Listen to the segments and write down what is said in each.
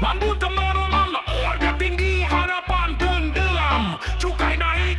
Lampu temerlang, harga tinggi, harapan tenggelam. Cukai naik,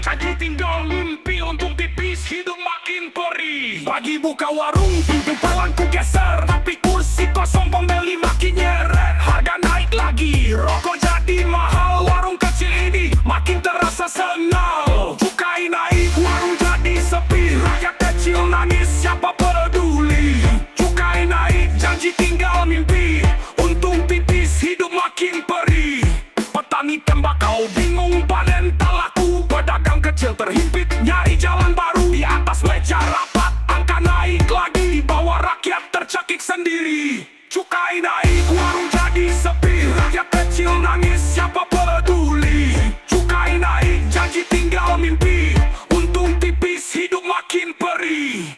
janji tinggal mimpi. Untung tipis, hidup makin perih. Pagi buka warung, pintu palangku geser. Tapi kursi kosong, pembeli makin nyeret. Harga naik lagi, rokok jadi mahal. Warung kecil ini makin terasa senang. Cukai naik, warung jadi sepi. Rakyat kecil nangis, siapa peduli. Cukai naik, janji tinggal mimpi. Untung tipis, hidup makin perih. Petani tembakau bingung panen tak laku. Pedagang kecil terhimpit nyari jalan baru. Di atas meja rapat, angka naik lagi. Di bawah rakyat tercekik sendiri. Cukai naik, warung jadi sepi. Rakyat kecil nangis, siapa peduli. Cukai naik, janji tinggal mimpi. Untung tipis, hidup makin perih.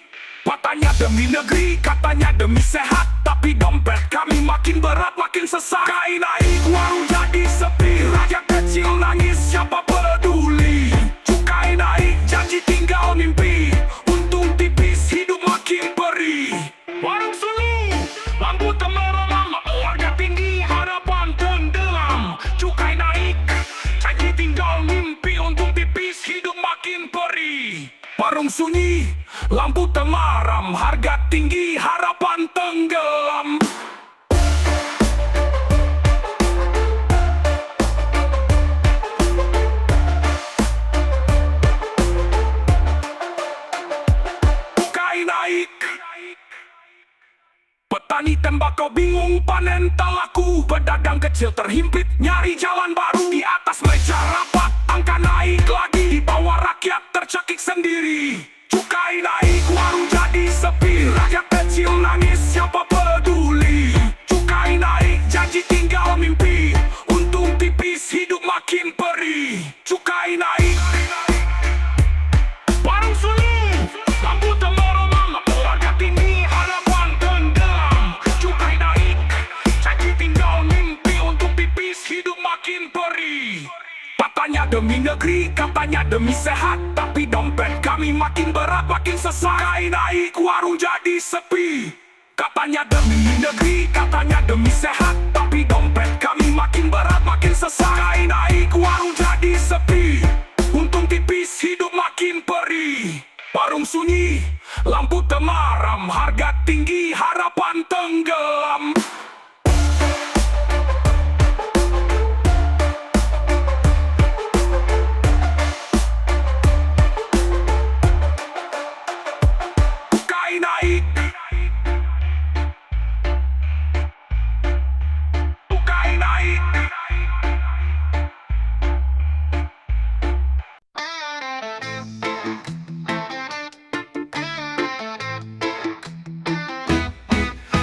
Katanya demi negeri, katanya demi sehat. Tapi dompet kami makin berat, makin sesak. Cukai naik, warung jadi sepi. Rakyat kecil nangis, siapa peduli. Cukai naik, janji tinggal mimpi. Untung tipis, hidup makin perih. Warung sunyi, lampu temerlang. Harga tinggi, harapan tenggelam. Cukai naik, janji tinggal mimpi. Untung tipis, hidup makin perih. Warung sunyi, lampu temaram, harga tinggi, harapan tenggelam. Cukai naik, petani tembakau bingung panen tak laku. Pedagang kecil terhimpit nyari jalan baru. Di atas meja rapat, angka naik lagi. Di bawah rakyat tercekik sendiri. Cukai naik, warung jadi sepi. Rakyat kecil nangis, siapa peduli. Cukai naik, janji tinggal mimpi. Untung tipis, hidup makin perih. Cukai naik, warung sunyi, lampu temerlang. Harga tinggi, harapan tenggelam. Cukai naik, janji tinggal mimpi. Untung tipis, hidup makin perih. Katanya demi negeri, katanya demi sehat. Tapi dompet kami makin berat, makin sesak. Cukai naik, warung jadi sepi. Katanya demi negeri, katanya demi sehat. Tapi dompet kami makin berat, makin sesak. Cukai naik, warung jadi sepi. Untung tipis, hidup makin perih. Warung sunyi, lampu temaram. Harga tinggi, harapan tenggelam. Cukai naik, cukai naik.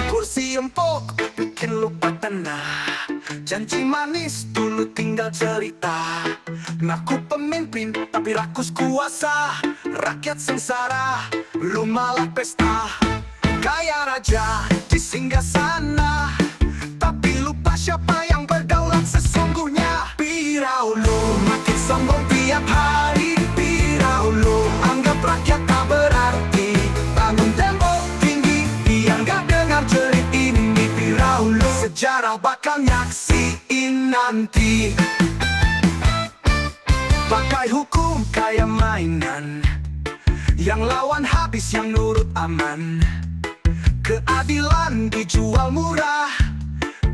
Kursi empuk bikin lupa tenang. Janji manis dulu tinggal cerita. Ngaku pemimpin tapi rakus kuasa. Rakyat sengsara, lu malah pesta. Kaya raja di singgah sana, tapi lupa siapa yang berdaulat sesungguhnya. Pirau lu makin sombong tiap hari. Pirau lu anggap rakyat tak berarti. Bangun tembok tinggi biar gak dengar jerit ini. Pirau lu sejarah bakal nyaksiin nanti. Pakai hukum kayak mainan, yang lawan habis, yang nurut aman. Keadilan dijual murah,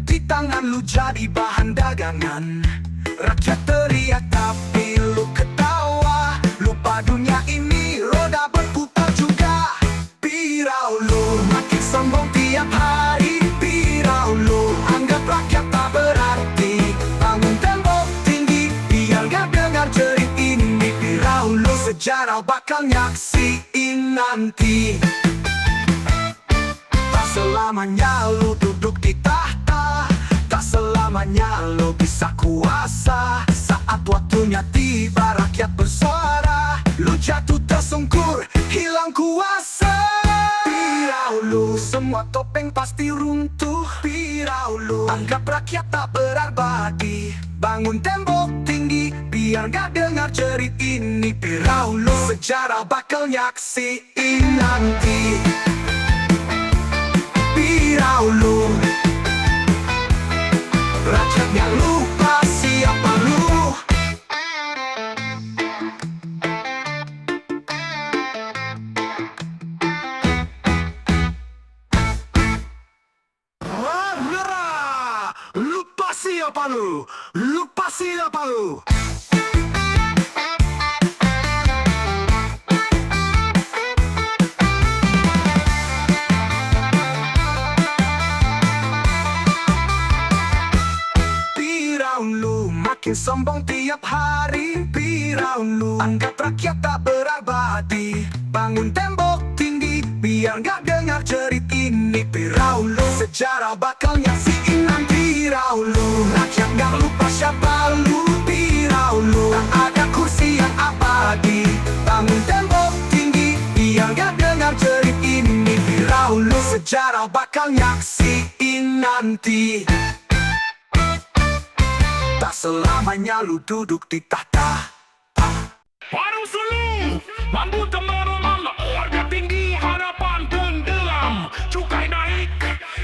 di tangan lu jadi bahan dagangan. Rakyat teriak tapi lu ketawa. Lupa dunia ini roda berputar juga. Pirau lu makin sombong tiap hari. Pirau lu anggap rakyat tak berarti. Bangun tembok tinggi biar gak dengar jerit ini. Pirau lu sejarah bakal nyaksiin nanti. Tak selamanya lu duduk di tahta. Tak selamanya lu bisa kuasa. Saat waktunya tiba rakyat bersuara, lu jatuh tersungkur, hilang kuasa. Pirau lu semua topeng pasti runtuh. Pirau lu anggap rakyat tak berarbadi. Bangun tembok tinggi biar gak dengar jerit ini. Pirau lu sejarah bakal nyaksiin nanti. Pirau lu siapa lu? Lu pasti apa lu? Piraun lu makin sombong tiap hari. Piraun lu anggap rakyat tak berabadi. Bangun tembok tinggi biar gak dengar cerit ini. Piraun lu sejarah bakal nyaksiin nanti. Piraun lu rakyat gak lupa siapa lu. Piraun lu tak ada kursi yang abadi. Bangun tembok tinggi biar gak dengar cerit ini. Piraun lu sejarah bakal nyaksiin nanti. Tak selamanya lu duduk di tahta. Warung sulung, lampu temerlang, harga tinggi, harapan tenggelam. Cukai naik,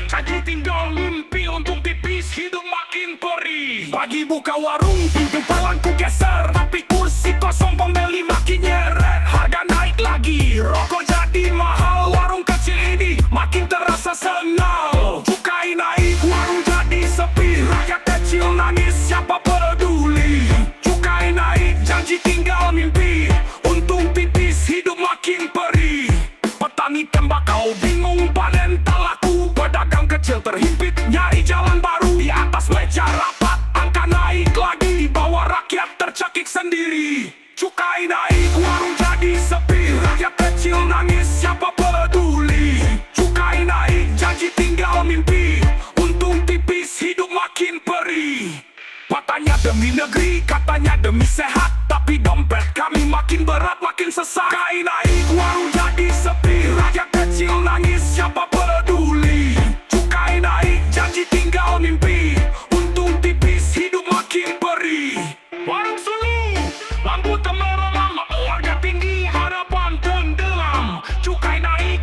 saji tinggal mimpi untung tipis, hidung makin perih. Pagi buka warung, pintu pelangku geser, tapi kursi kosong pembeli makin nyeret. Harga naik lagi, rokok jadi mahal, warung kecil ini makin terasa senang. Cukai naik, warung jadi sepi, rakyat kecil nangis, siapa peduli. Cukai naik, janji tinggal mimpi, untung tipis, hidup makin perih. Petani tembakau bingung panen tak laku, pedagang kecil terhimpit nyari jalan baru. Di atas meja rapat, angka naik lagi, di bawah rakyat tercekik sendiri. Cukai naik, warung jadi sepi, rakyat kecil nangis, siapa peduli. Cukai naik, janji tinggal mimpi, untung tipis, hidup makin perih. Katanya demi negeri, katanya demi sehat, tapi dompet kami makin berat, makin sesak. Cukai naik, warung jadi sepi, rakyat kecil nangis, siapa peduli. Cukai naik, janji tinggal mimpi, untung tipis, hidup makin perih. Warung sulung, lampu temerlang, harga tinggi, harapan tenggelam. Cukai naik,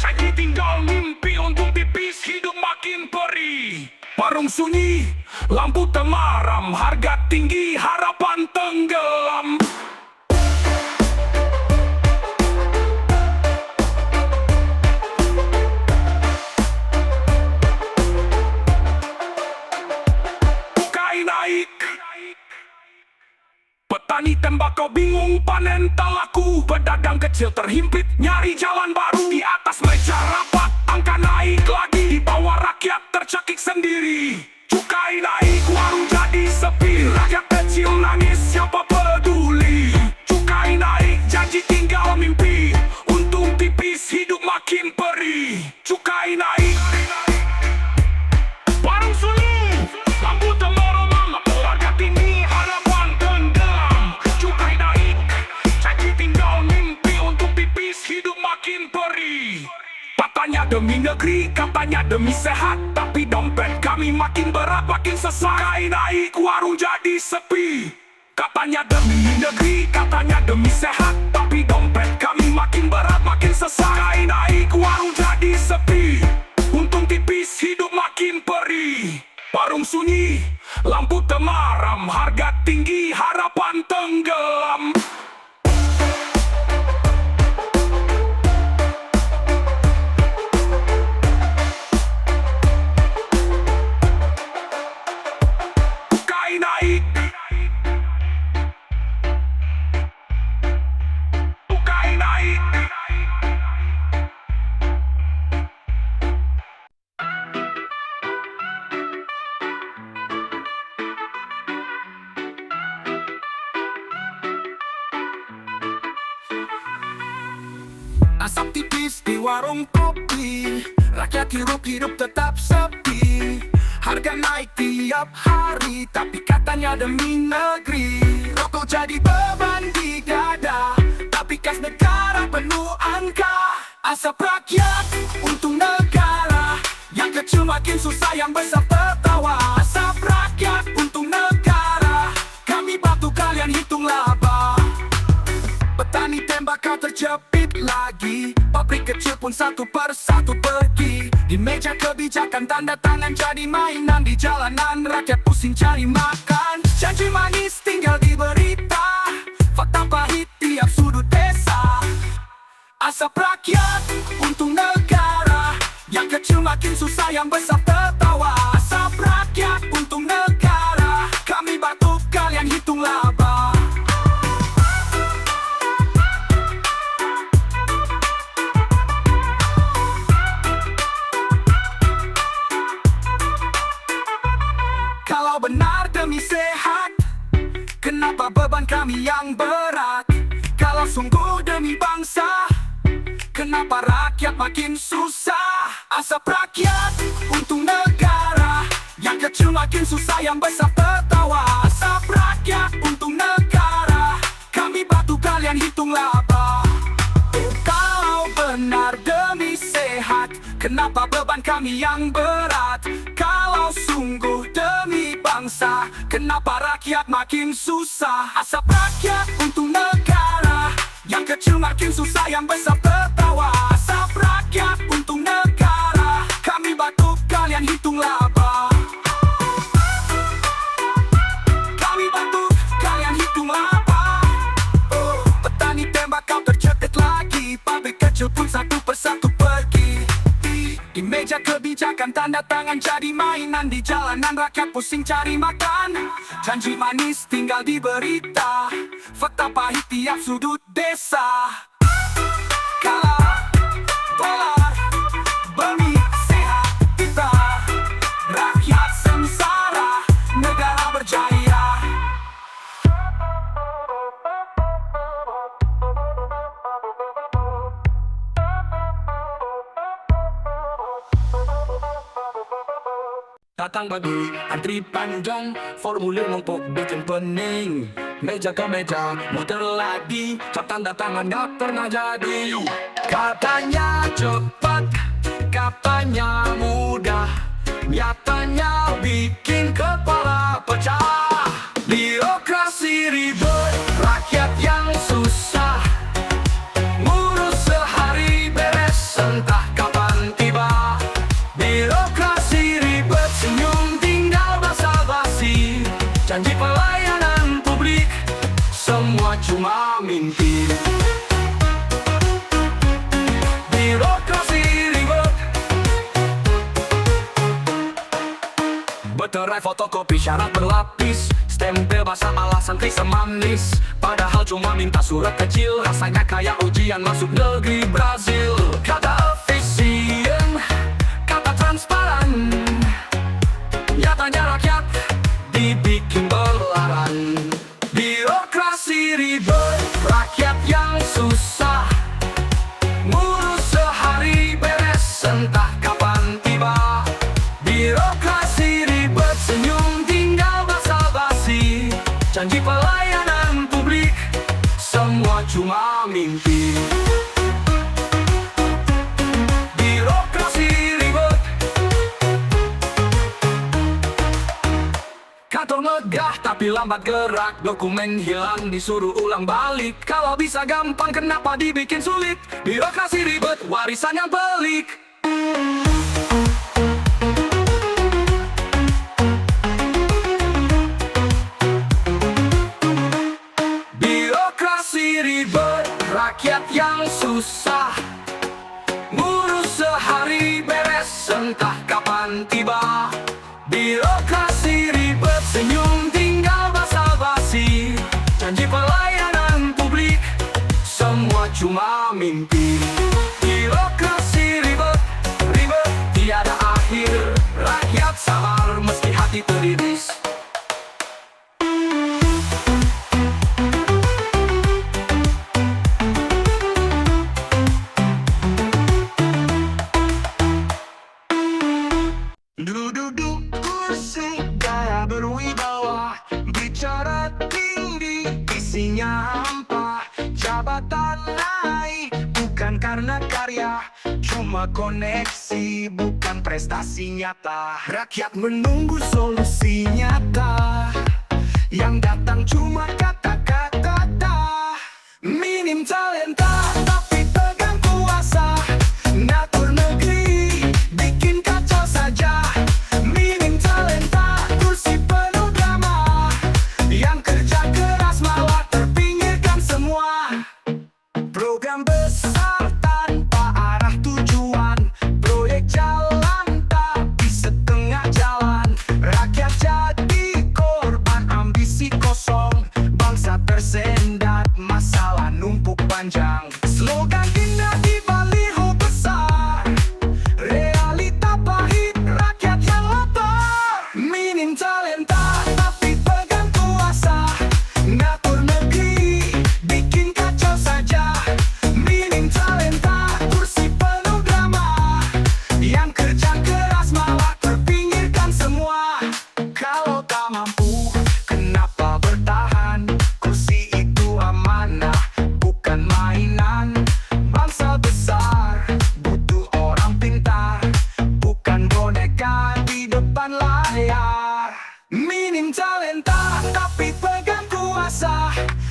janji tinggal mimpi, untung tipis, hidup makin perih. Warung sunyi, lampu temaram, harga tinggi, harapan tenggelam. Cukai naik, petani tembakau bingung panen tak laku, pedagang kecil terhimpit nyari jalan baru. Di atas meja rapat, angka naik lagi, di bawah rakyat tercekik sendiri. Cukai naik, warung jadi sepi, rakyat kecil nangis, siapa peduli. Cukai naik, janji tinggal mimpi, untung tipis, hidup makin perih. Cukai naik, warung sulung, lampu temerlang, harga tinggi, harapan tenggelam. Cukai naik, janji tinggal mimpi, untung tipis, hidup makin perih. Katanya demi negeri, katanya demi sehat, tapi dompet kami makin berat, makin sesak. Cukai naik, warung jadi sepi. Katanya demi negeri, katanya demi sehat, tapi dompet kami makin berat, makin sesak. Cukai naik, warung jadi sepi, untung tipis, hidup makin perih. Warung sunyi, lampu temaram, harga tinggi, harapan tenggelam. Asap tipis di warung kopi, rakyat hirup tetap sepi. Harga naik tiap hari, tapi katanya demi negeri. Rokok jadi beban di dada, tapi kas negara penuh angka. Asap rakyat, untung negara, yang kecil makin susah, yang besar tertawa. Asap rakyat, untung negara, kami bantu kalian hitung laba. Petani tembakau terjepit lagi, pabrik kecil pun satu persatu pergi. Di meja kebijakan tanda tangan jadi mainan, di jalanan rakyat pusing cari makan. Janji manis tinggal di berita, fakta pahit tiap sudut desa. Asap rakyat, untung negara, yang kecil makin susah, yang besar tertawa. Asap rakyat, untung negara, kau benar demi sehat? Kenapa beban kami yang berat? Kalau sungguh demi bangsa, kenapa rakyat makin susah? Asap rakyat untung negara, yang kecil makin susah, yang besar tertawa. Asap rakyat untung negara, kami bantu kalian hitung laba. Kalau benar demi sehat, kenapa beban kami yang berat? Kalau sungguh demi bangsa, kenapa rakyat makin susah? Asap rakyat untung negara, yang kecil makin susah, yang besar tertawa. Asap rakyat untung negara, kami bantu kalian hitung laba. Kami bantu kalian hitung laba. Oh, petani tembak kau tercetit lagi, pabrik kecil pun satu persatu pergi. Di meja kebijakan tanda tangan jadi mainan, di jalanan rakyat pusing cari makan. Janji manis tinggal di berita, fakta pahit tiap sudut desa. Kalah dolar demi sehat kita, rakyat sengsara, negara berjaya. Datang bagi antri panjang, formulir numpuk bikin pening. Meja ke meja, muter lagi, cap tanda tangan gak pernah jadi. Katanya cepat, katanya mudah, nyatanya bikin kepala pecah. Birokrasi ribet, rakyat yang susah, ngurus sehari beres entah kapan tiba. Birokrasi ribet, senyum tinggal basa-basi, janji pelayanan publik semua cuma mimpi. Birokrasi ribet, berterai fotokopi syarat berlapis, stempel basah alasan santri semanis. Padahal cuma minta surat kecil, rasanya kayak ujian masuk negeri Brazil. Kata efisien, kata transparan, nyatanya rakyat dibikin belaran. Birokrasi ribet, rakyat yang susah, ngurus sehari beres entah kapan tiba. Birokrasi ribet, senyum tinggal basa-basi, janji pelayanan publik semua cuma mimpi. Birokrasi ribet, kantor megah tapi lambat gerak, dokumen hilang disuruh ulang balik. Kalau bisa gampang kenapa dibikin sulit? Birokrasi ribet, warisan yang pelik. Birokrasi ribet, rakyat yang susah, ngurus sehari beres entah kapan tiba. Birokrasi ribet, senyum tinggal basa-basi, janji pelayanan publik semua cuma mimpi. Birokrasi ribet, ribet tiada akhir, rakyat sabar meski hati teriris. Duduk kursi gaya berwibawa, bicara tinggi isinya hampa. Jabatan naik bukan karena karya, cuma koneksi bukan prestasi nyata. Rakyat menunggu solusi nyata, yang datang cuma kata-kata. Minim talenta tapi pegang kuasa, ngatur negeri bikin kacau saja. Minim talenta, kursi penuh drama, yang kerja keras malah terpinggirkan semua. Program besar tanpa arah tujuan, proyek jalan tapi setengah jalan. Rakyat jadi korban ambisi kosong, bangsa tersendat masalah numpuk panjang. Slogan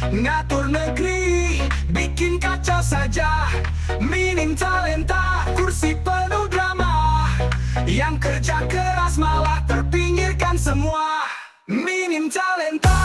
Ngatur negeri, bikin kacau saja. Minim talenta, kursi penuh drama. Yang kerja keras malah terpinggirkan semua. Minim talenta.